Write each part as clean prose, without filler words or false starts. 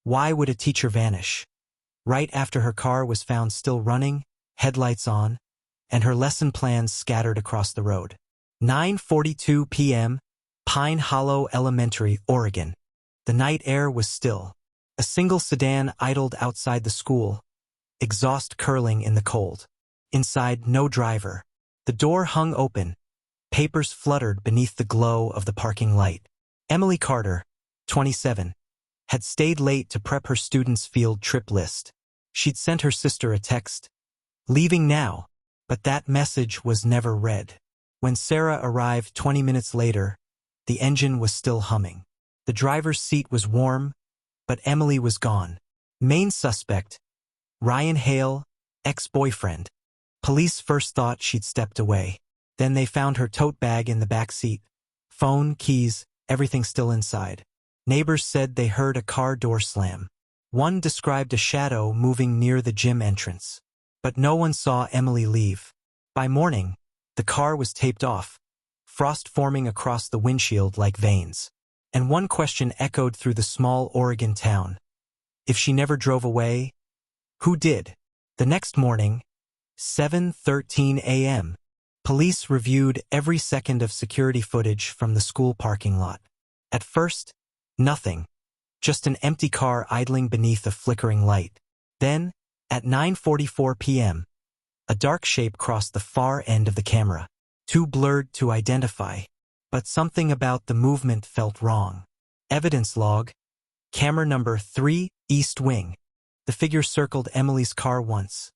Why would a teacher vanish? Right after her car was found still running, headlights on, and her lesson plans scattered across the road. 9:42 p.m., Pine Hollow Elementary, Oregon. The night air was still. A single sedan idled outside the school, exhaust curling in the cold. Inside, no driver. The door hung open. Papers fluttered beneath the glow of the parking light. Emily Carter, 27, had stayed late to prep her students' field trip list. She'd sent her sister a text, "Leaving now," but that message was never read. When Sarah arrived 20 minutes later, the engine was still humming. The driver's seat was warm, but Emily was gone. Main suspect, Ryan Hale, ex-boyfriend. Police first thought she'd stepped away. Then they found her tote bag in the back seat. Phone, keys, everything still inside. Neighbors said they heard a car door slam. One described a shadow moving near the gym entrance. But no one saw Emily leave. By morning, the car was taped off, frost forming across the windshield like veins. And one question echoed through the small Oregon town. If she never drove away, who did? The next morning, 7:13 a.m., police reviewed every second of security footage from the school parking lot. At first, nothing. Just an empty car idling beneath a flickering light. Then, at 9:44 p.m., a dark shape crossed the far end of the camera. Too blurred to identify, but something about the movement felt wrong. Evidence log, camera number 3, East Wing. The figure circled Emily's car once,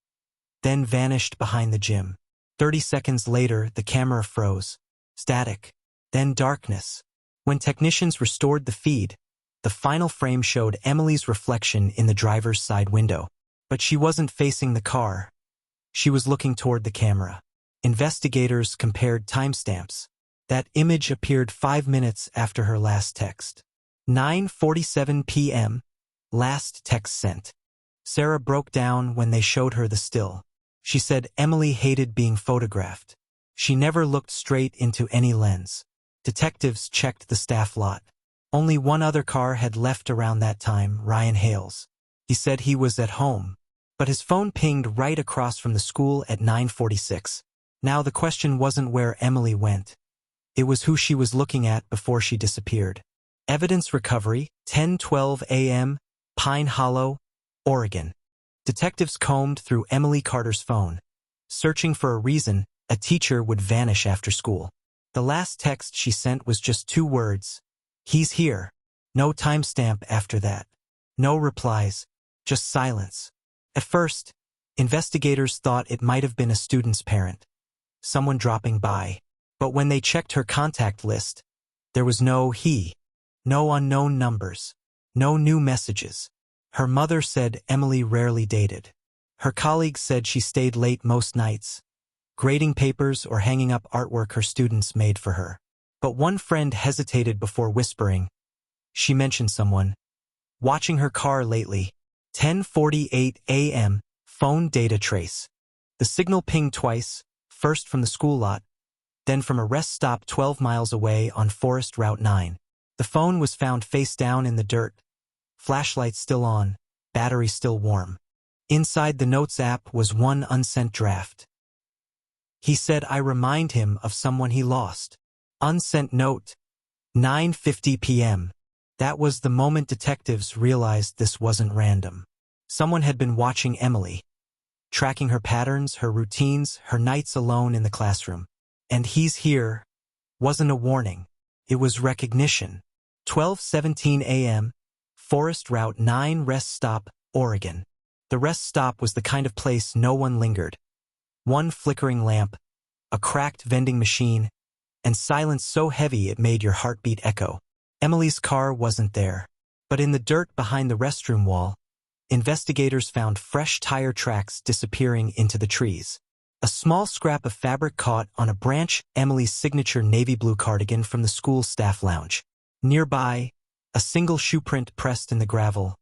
then vanished behind the gym. 30 seconds later, the camera froze. Static. Then darkness. When technicians restored the feed, the final frame showed Emily's reflection in the driver's side window. But she wasn't facing the car. She was looking toward the camera. Investigators compared timestamps. That image appeared 5 minutes after her last text. 9:47 p.m., last text sent. Sarah broke down when they showed her the still. She said Emily hated being photographed. She never looked straight into any lens. Detectives checked the staff lot. Only one other car had left around that time, Ryan Hale's. He said he was at home, but his phone pinged right across from the school at 9:46. Now the question wasn't where Emily went. It was who she was looking at before she disappeared. Evidence recovery, 10:12 a.m., Pine Hollow, Oregon. Detectives combed through Emily Carter's phone. Searching for a reason, a teacher would vanish after school. The last text she sent was just 2 words. "He's here." No timestamp after that. No replies, just silence. At first, investigators thought it might have been a student's parent, someone dropping by. But when they checked her contact list, there was no he, no unknown numbers, no new messages. Her mother said Emily rarely dated. Her colleagues said she stayed late most nights, grading papers or hanging up artwork her students made for her. But one friend hesitated before whispering. She mentioned someone. Watching her car lately. 10:48 a.m., phone data trace. The signal pinged twice, first from the school lot, then from a rest stop 12 miles away on Forest Route 9. The phone was found face down in the dirt, flashlight still on, battery still warm. Inside the Notes app was one unsent draft. He said I remind him of someone he lost. Unsent note, 9:50 p.m. That was the moment detectives realized this wasn't random. Someone had been watching Emily, tracking her patterns, her routines, her nights alone in the classroom. And "he's here" wasn't a warning. It was recognition. 12:17 a.m., Forest Route 9 Rest Stop, Oregon. The rest stop was the kind of place no one lingered. One flickering lamp, a cracked vending machine, and silence so heavy it made your heartbeat echo. Emily's car wasn't there. But in the dirt behind the restroom wall, investigators found fresh tire tracks disappearing into the trees. A small scrap of fabric caught on a branch, Emily's signature navy blue cardigan from the school staff lounge. Nearby, a single shoe print pressed in the gravel.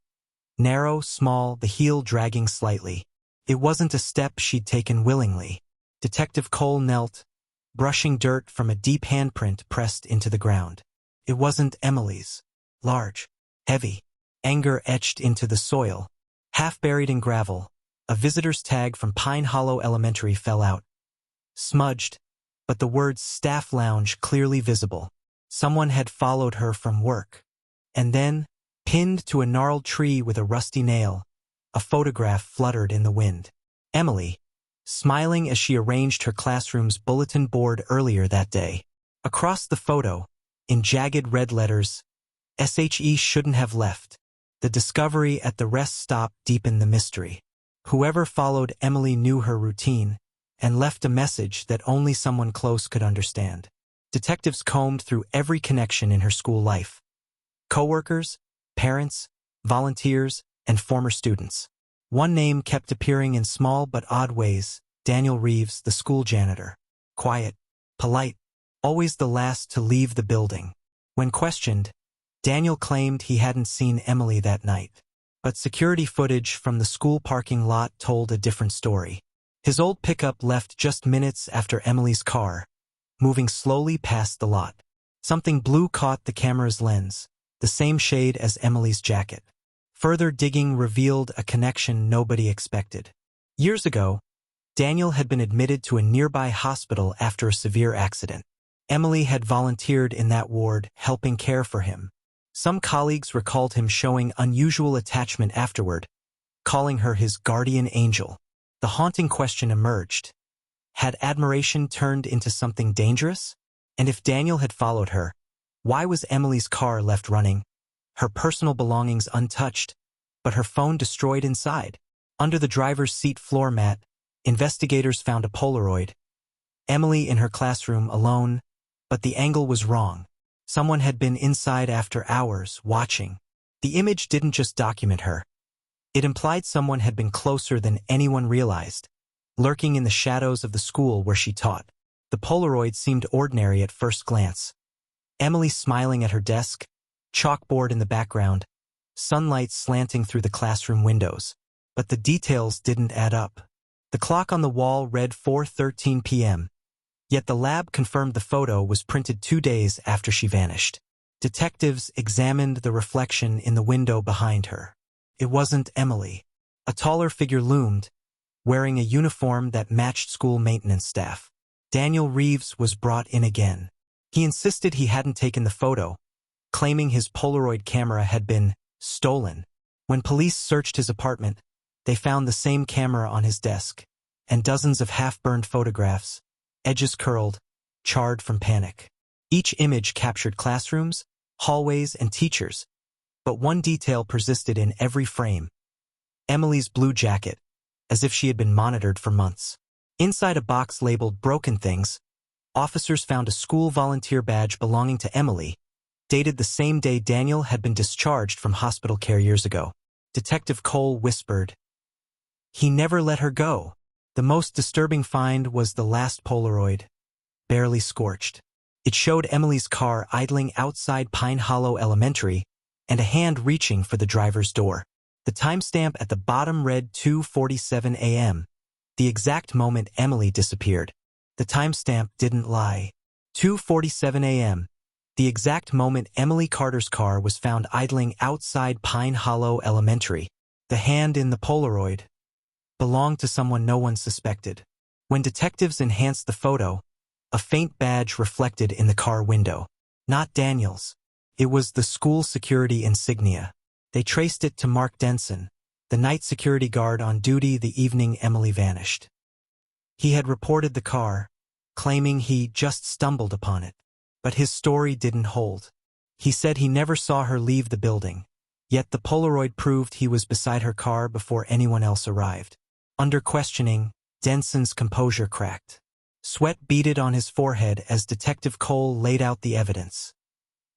Narrow, small, the heel dragging slightly. It wasn't a step she'd taken willingly. Detective Cole knelt, brushing dirt from a deep handprint pressed into the ground. It wasn't Emily's. Large, heavy, anger etched into the soil. Half buried in gravel, a visitor's tag from Pine Hollow Elementary fell out. Smudged, but the words Staff Lounge clearly visible. Someone had followed her from work. And then, pinned to a gnarled tree with a rusty nail, a photograph fluttered in the wind. Emily, smiling as she arranged her classroom's bulletin board earlier that day. Across the photo, in jagged red letters, "SHE shouldn't have left." The discovery at the rest stop deepened the mystery. Whoever followed Emily knew her routine and left a message that only someone close could understand. Detectives combed through every connection in her school life. Coworkers, parents, volunteers, and former students. One name kept appearing in small but odd ways: Daniel Reeves, the school janitor. Quiet, polite, always the last to leave the building. When questioned, Daniel claimed he hadn't seen Emily that night. But security footage from the school parking lot told a different story. His old pickup left just minutes after Emily's car, moving slowly past the lot. Something blue caught the camera's lens, the same shade as Emily's jacket. Further digging revealed a connection nobody expected. Years ago, Daniel had been admitted to a nearby hospital after a severe accident. Emily had volunteered in that ward, helping care for him. Some colleagues recalled him showing unusual attachment afterward, calling her his guardian angel. The haunting question emerged. Had admiration turned into something dangerous? And if Daniel had followed her, why was Emily's car left running, her personal belongings untouched, but her phone destroyed inside? Under the driver's seat floor mat, investigators found a Polaroid. Emily in her classroom alone, but the angle was wrong. Someone had been inside after hours, watching. The image didn't just document her. It implied someone had been closer than anyone realized, lurking in the shadows of the school where she taught. The Polaroid seemed ordinary at first glance. Emily smiling at her desk, chalkboard in the background, sunlight slanting through the classroom windows. But the details didn't add up. The clock on the wall read 4:13 p.m., yet the lab confirmed the photo was printed 2 days after she vanished. Detectives examined the reflection in the window behind her. It wasn't Emily. A taller figure loomed, wearing a uniform that matched school maintenance staff. Daniel Reeves was brought in again. He insisted he hadn't taken the photo, claiming his Polaroid camera had been stolen. When police searched his apartment, they found the same camera on his desk, and dozens of half-burned photographs, edges curled, charred from panic. Each image captured classrooms, hallways, and teachers, but one detail persisted in every frame: Emily's blue jacket, as if she had been monitored for months. Inside a box labeled "Broken Things," officers found a school volunteer badge belonging to Emily, dated the same day Daniel had been discharged from hospital care years ago. Detective Cole whispered, "He never let her go." The most disturbing find was the last Polaroid, barely scorched. It showed Emily's car idling outside Pine Hollow Elementary and a hand reaching for the driver's door. The timestamp at the bottom read 2:47 a.m., the exact moment Emily disappeared. The timestamp didn't lie. 2:47 a.m., the exact moment Emily Carter's car was found idling outside Pine Hollow Elementary. The hand in the Polaroid belonged to someone no one suspected. When detectives enhanced the photo, a faint badge reflected in the car window. Not Daniel's. It was the school security insignia. They traced it to Mark Denson, the night security guard on duty the evening Emily vanished. He had reported the car, claiming he just stumbled upon it. But his story didn't hold. He said he never saw her leave the building, yet the Polaroid proved he was beside her car before anyone else arrived. Under questioning, Denson's composure cracked. Sweat beaded on his forehead as Detective Cole laid out the evidence: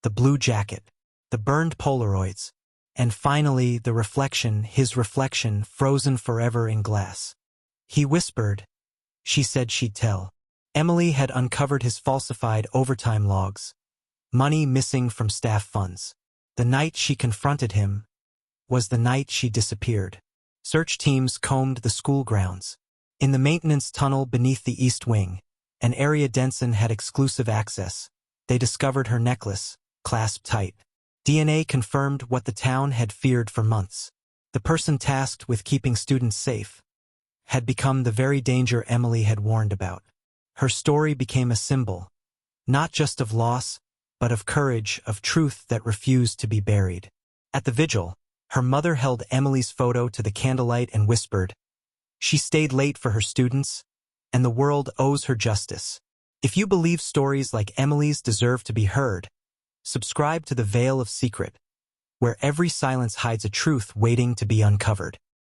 the blue jacket, the burned Polaroids, and finally the reflection, his reflection frozen forever in glass. He whispered, "She said she'd tell." Emily had uncovered his falsified overtime logs, money missing from staff funds. The night she confronted him was the night she disappeared. Search teams combed the school grounds. In the maintenance tunnel beneath the East Wing, an area Denson had exclusive access, they discovered her necklace, clasped tight. DNA confirmed what the town had feared for months. The person tasked with keeping students safe had become the very danger Emily had warned about. Her story became a symbol, not just of loss, but of courage, of truth that refused to be buried. At the vigil, her mother held Emily's photo to the candlelight and whispered, "She stayed late for her students, and the world owes her justice." If you believe stories like Emily's deserve to be heard, subscribe to the Veil of Secret, where every silence hides a truth waiting to be uncovered.